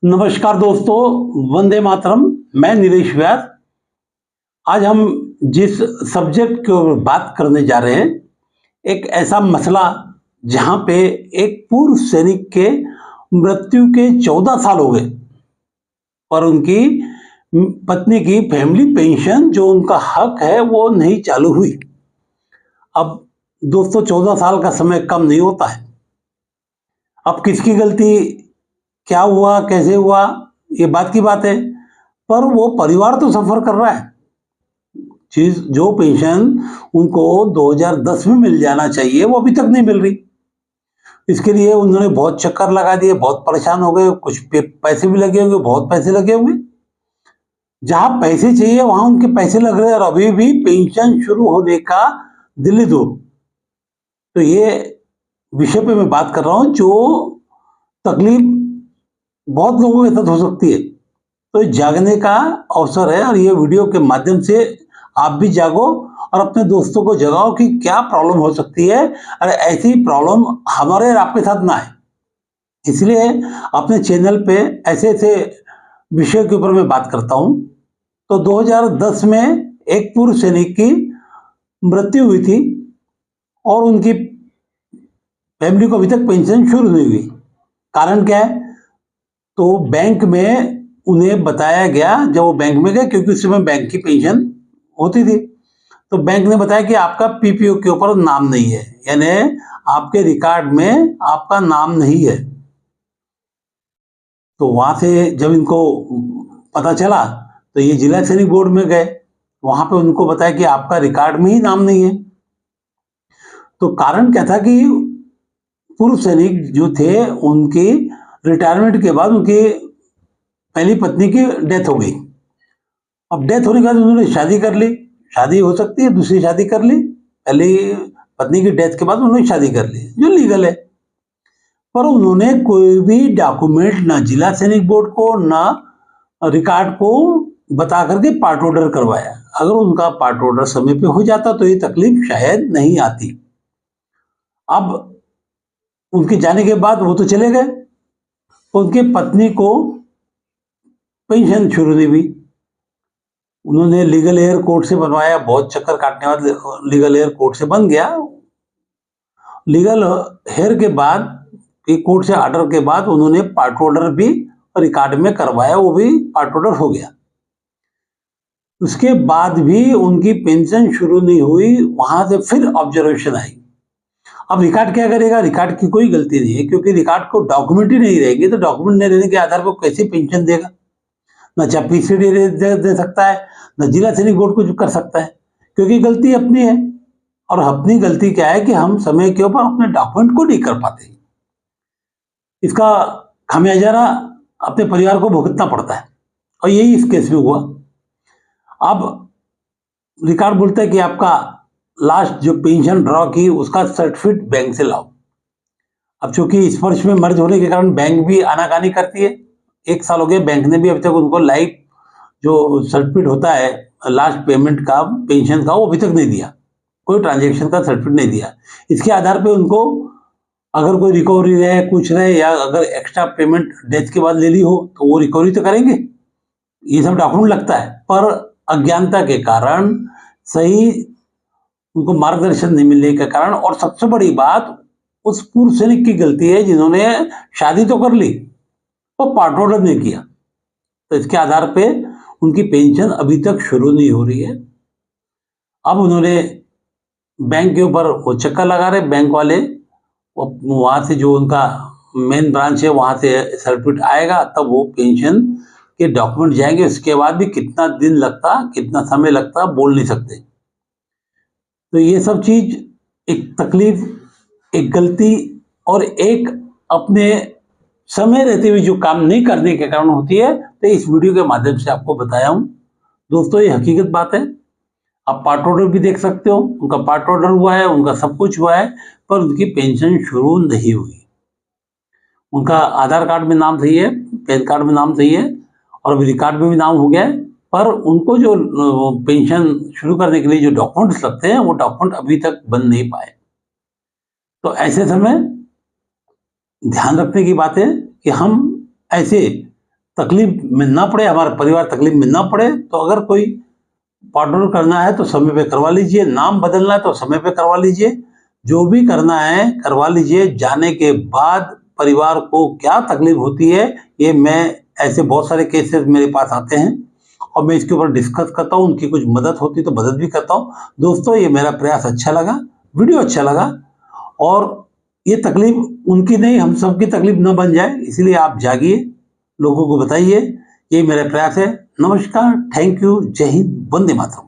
नमस्कार दोस्तों, वंदे मातरम। मैं नीलेश व्यास। आज हम जिस सब्जेक्ट की ओर बात करने जा रहे हैं, एक ऐसा मसला जहां पे एक पूर्व सैनिक के मृत्यु के 14 साल हो गए और उनकी पत्नी की फैमिली पेंशन जो उनका हक है वो नहीं चालू हुई। अब दोस्तों, 14 साल का समय कम नहीं होता है। अब किसकी गलती, क्या हुआ, कैसे हुआ, ये बात की बात है, पर वो परिवार तो सफर कर रहा है। चीज जो पेंशन उनको 2010 में मिल जाना चाहिए वो अभी तक नहीं मिल रही। इसके लिए उन्होंने बहुत चक्कर लगा दिए, बहुत परेशान हो गए, कुछ पैसे भी लगे होंगे, बहुत पैसे लगे होंगे। जहां पैसे चाहिए वहां उनके पैसे लग रहे हैं और अभी भी पेंशन शुरू होने का दिल्ली दूर। तो ये विषय पे मैं बात कर रहा हूं जो तकलीफ बहुत लोगों के साथ हो सकती है। तो जागने का अवसर है और ये वीडियो के माध्यम से आप भी जागो और अपने दोस्तों को जगाओ कि क्या प्रॉब्लम हो सकती है और ऐसी प्रॉब्लम हमारे और आपके साथ ना आए। इसलिए अपने चैनल पे ऐसे ऐसे विषय के ऊपर मैं बात करता हूं। तो 2010 में एक पूर्व सैनिक की मृत्यु हुई थी और उनकी फैमिली को अभी तक पेंशन शुरू नहीं हुई। कारण क्या है? तो बैंक में उन्हें बताया गया, जब वो बैंक में गए, क्योंकि उस समय बैंक की पेंशन होती थी, तो बैंक ने बताया कि आपका पीपीओ के ऊपर नाम नहीं है, यानी आपके रिकॉर्ड में आपका नाम नहीं है। तो वहां से जब इनको पता चला तो ये जिला सैनिक बोर्ड में गए। वहां पे उनको बताया कि आपका रिकॉर्ड में ही नाम नहीं है। तो कारण क्या था कि पूर्व सैनिक जो थे उनकी रिटायरमेंट के बाद उनकी पहली पत्नी की डेथ हो गई। अब डेथ होने के बाद उन्होंने शादी कर ली। शादी हो सकती है, दूसरी शादी कर ली। पहली पत्नी की डेथ के बाद उन्होंने शादी कर ली, जो लीगल है। पर उन्होंने कोई भी डॉक्यूमेंट ना जिला सैनिक बोर्ड को ना रिकॉर्ड को बता करके पार्ट ऑर्डर करवाया। अगर उनका पार्ट ऑर्डर समय पे हो जाता तो ये तकलीफ शायद नहीं आती। अब उनके जाने के बाद वो तो चले गए, उनकी पत्नी को पेंशन शुरू नहीं हुई। उन्होंने लीगल एयर कोर्ट से बनवाया, बहुत चक्कर काटने बाद लीगल एयर कोर्ट से बन गया। लीगल हेयर के बाद, कोर्ट से ऑर्डर के बाद उन्होंने पार्ट ऑर्डर भी रिकॉर्ड में करवाया, वो भी पार्ट ऑर्डर हो गया। उसके बाद भी उनकी पेंशन शुरू नहीं हुई। वहां से फिर ऑब्जर्वेशन आई। अब रिकॉर्ड क्या करेगा? रिकॉर्ड की कोई गलती नहीं है, क्योंकि रिकॉर्ड को डॉक्यूमेंट ही नहीं रहेगी, तो डॉक्यूमेंट नहीं रहने के आधार पर कैसे पेंशन देगा? न चाहे पीसीडी दे सकता है, न जिला सैनिक बोर्ड कुछ कर सकता है, क्योंकि गलती अपनी है। और अपनी गलती क्या है कि हम समय के ऊपर अपने डॉक्यूमेंट को नहीं कर पाते। इसका खामियाजा अपने परिवार को भुगतना पड़ता है, और यही इस केस में हुआ। अब रिकॉर्ड बोलता है कि आपका लास्ट जो पेंशन ड्रॉ की उसका सर्टिफिकेट बैंक से लाओ। अब चूंकि इस वर्ष में मर्ज होने के कारण बैंक भी आनाकानी करती है। 1 साल हो गया, बैंक ने भी अभी तक उनको लाइव जो सर्टिफिकेट होता है लास्ट पेमेंट का, पेंशन का, वो अभी तक नहीं दिया। कोई ट्रांजेक्शन का सर्टिफिकेट नहीं दिया। इसके आधार पे उनको अगर कोई रिकवरी रहे, कुछ रहे, या अगर एक्स्ट्रा पेमेंट डेथ के बाद ले ली हो तो वो रिकवरी तो करेंगे। ये सब डॉक्यूमेंट लगता है, पर अज्ञानता के कारण, सही उनको मार्गदर्शन नहीं मिलने के कारण, और सबसे बड़ी बात उस पूर्व सैनिक की गलती है जिन्होंने शादी तो कर ली और पार्ट ऑर्डर नहीं किया। तो इसके आधार पे उनकी पेंशन अभी तक शुरू नहीं हो रही है। अब उन्होंने बैंक के ऊपर वो चक्कर लगा रहे, बैंक वाले वहां से जो उनका मेन ब्रांच है वहां से सर्टिफिकेट आएगा, तब वो पेंशन के डॉक्यूमेंट जाएंगे। उसके बाद भी कितना दिन लगता, कितना समय लगता, बोल नहीं सकते। तो ये सब चीज एक तकलीफ, एक गलती और एक अपने समय रहते हुए जो काम नहीं करने के कारण होती है। तो इस वीडियो के माध्यम से आपको बताया हूं। दोस्तों, ये हकीकत बात है। आप पार्ट ऑर्डर भी देख सकते हो, उनका पार्ट ऑर्डर हुआ है, उनका सब कुछ हुआ है, पर उनकी पेंशन शुरू नहीं हुई। उनका आधार कार्ड में नाम सही है, पैन कार्ड में नाम सही है, और अभी रिकॉर्ड में भी नाम हो गया है, पर उनको जो पेंशन शुरू करने के लिए जो डॉक्यूमेंट्स लगते हैं वो डॉक्यूमेंट अभी तक बन नहीं पाए। तो ऐसे समय ध्यान रखने की बात है कि हम ऐसे तकलीफ में ना पड़े, हमारा परिवार तकलीफ में ना पड़े, तो अगर कोई पार्टनर करना है तो समय पे करवा लीजिए, नाम बदलना है तो समय पे करवा लीजिए, जो भी करना है करवा लीजिए। जाने के बाद परिवार को क्या तकलीफ होती है, ये मैं ऐसे बहुत सारे केसेस मेरे पास आते हैं और मैं इसके ऊपर डिस्कस करता हूँ, उनकी कुछ मदद होती तो मदद भी करता हूँ। दोस्तों, ये मेरा प्रयास अच्छा लगा, वीडियो अच्छा लगा, और ये तकलीफ उनकी नहीं, हम सबकी तकलीफ न बन जाए, इसलिए आप जागिए, लोगों को बताइए। ये मेरा प्रयास है। नमस्कार, थैंक यू, जय हिंद, वंदे मातरम।